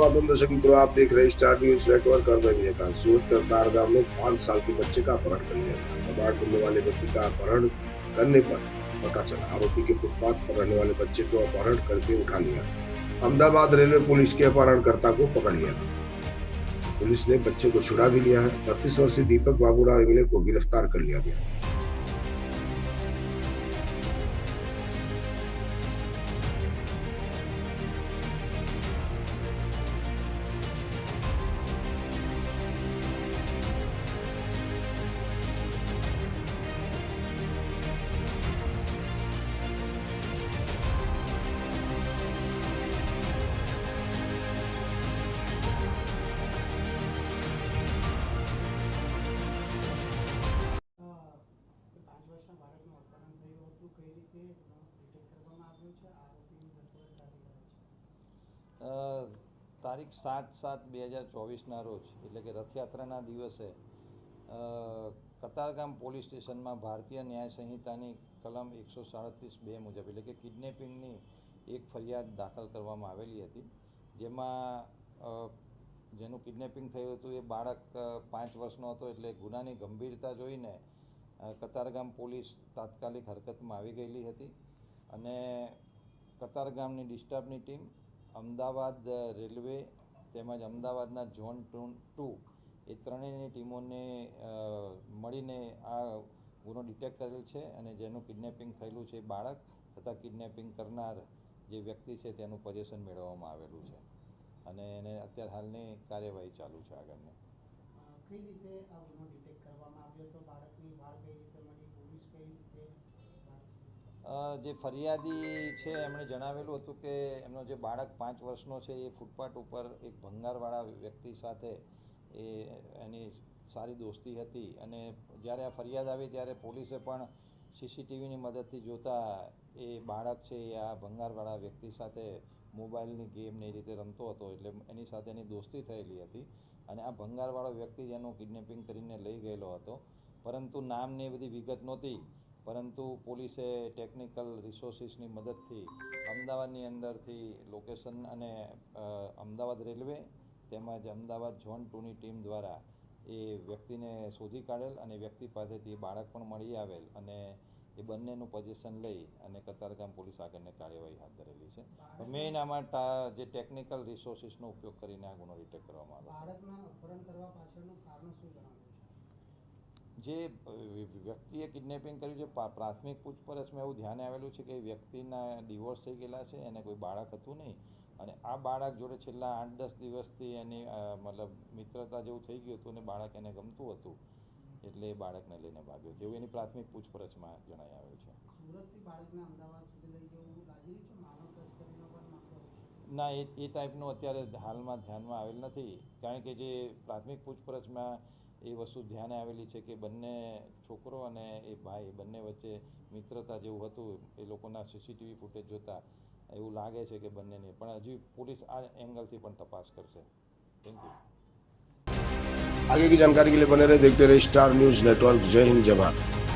स्वागत दर्शक मित्रों, आप देख रहे हैं स्टार न्यूज नेटवर्क और मैं विजयकांत। सूरत कतारगाम में 5 साल के बच्चे का अपहरण कर लिया गया। कबाड़ ढूंढने वाले व्यक्ति का अपहरण करने पर पता चला आरोपी के फुटपाथ पर रहने वाले बच्चे को अपहरण करके उठा लिया। अहमदाबाद रेलवे पुलिस के अपहरणकर्ता को पकड़ लिया गया। पुलिस ने बच्चे को छुड़ा भी लिया है। 32 वर्षीय दीपक बाबूराव इंगले को गिरफ्तार कर लिया गया है। તારીખ 7/7/2024ના રોજ એટલે કે રથયાત્રાના દિવસે કતારગામ પોલીસ સ્ટેશનમાં ભારતીય ન્યાય સંહિતાની કલમ 137(2) મુજબ એટલે કે કિડનેપિંગની એક ફરિયાદ દાખલ કરવામાં આવેલી હતી, જેનું કિડનેપિંગ થયું હતું એ બાળક 5 વર્ષનો હતો. એટલે ગુનાની ગંભીરતા જોઈને કતારગામ પોલીસ તાત્કાલિક હરકતમાં આવી ગયેલી હતી અને કતારગામની ડિસ્ટર્બની ટીમ, અમદાવાદ રેલવે તેમજ અમદાવાદના ઝોન 2 એ ત્રણેયની ટીમોને મળીને આ ગુનો ડિટેક્ટ કરેલ છે અને જેનું કિડનેપિંગ થયેલું છે બાળક તથા કિડનેપિંગ કરનાર જે વ્યક્તિ છે તેનું પોઝિશન મેળવવામાં આવેલું છે અને એને અત્યારે હાલની કાર્યવાહી ચાલુ છે. આગળની કઈ રીતે આ ગુનો ડિટેક્ટ કરવામાં આવ્યો તો બાળકની ભાળ કઈ રીતે મળી, પોલીસ કઈ રીતે? જે ફરિયાદી છે એમણે જણાવેલું હતું કે એમનો જે બાળક 5 વર્ષનો છે એ ફૂટપાથ ઉપર એક ભંગારવાળા વ્યક્તિ સાથે એની સારી દોસ્તી હતી અને જ્યારે આ ફરિયાદ આવી ત્યારે પોલીસે પણ સીસીટીવીની મદદથી જોતા એ બાળક છે એ આ ભંગારવાળા વ્યક્તિ સાથે મોબાઈલની ગેમ ને એ રીતે રમતો હતો, એટલે એની સાથે એની દોસ્તી થયેલી હતી અને આ ભંગારવાળો વ્યક્તિ જેનું કિડનેપિંગ કરીને લઈ ગયેલો હતો, પરંતુ નામની એ બધી વિગત નહોતી. પરંતુ પોલીસે ટેકનિકલ રિસોર્સિસની મદદથી અમદાવાદની અંદરથી લોકેશન અને અમદાવાદ રેલવે તેમજ અમદાવાદ ઝોન 2ની ટીમ દ્વારા એ વ્યક્તિને શોધી કાઢેલ અને વ્યક્તિ પાસેથી બાળક પણ મળી આવેલ અને એ બંનેનું પોઝિશન લઈ અને કતારગામ પોલીસ આગળની કાર્યવાહી હાથ ધરેલી છે. મેઇન આમાં જે ટેકનિકલ રિસોર્સિસનો ઉપયોગ કરીને આ ગુનો ડિટેક્ટ કરવામાં આવે. બાળકના અપહરણ કરવા પાછળનું કારણ શું જણાવ્યું છે? જે વ્યક્તિએ કિડનેપિંગ કર્યું છે, પ્રાથમિક પૂછપરછમાં એવું ધ્યાને આવેલું છે કે વ્યક્તિના ડિવોર્સ થઈ ગયેલા છે, એને કોઈ બાળક હતું નહીં અને આ બાળક જોડે છેલ્લા 8-10 દિવસથી એની મતલબ મિત્રતા જેવું થઈ ગયું હતું અને બાળક એને ગમતું હતું, એટલે એ બાળકને લઈને ભાગ્યો જેવું એની પ્રાથમિક પૂછપરછમાં જણાઈ આવ્યું છે. સુરતથી બાળકને અમદાવાદ સુધી લઈ જવું લાગી રહ્યું છે, માનવ તસ્કરીનો પણ મામલો? ના, એ ટાઈપનું અત્યારે હાલમાં ધ્યાનમાં આવેલ નથી, કારણ કે જે પ્રાથમિક પૂછપરછમાં એ વસ્તુ ધ્યાને આવેલી છે કે બંને છોકરો અને એ ભાઈ બંને વચ્ચે મિત્રતા જેવું હતું. એ લોકોના સીસીટીવી ફૂટેજ જોતા એવું લાગે છે કે બંનેની, પણ હજી પોલીસ આ एंगल से પણ તપાસ કરશે. Thank you. आगे की जानकारी के लिए बने रहे, देखते रहे स्टार न्यूज नेटवर्क। जय हिंद, जय भारत।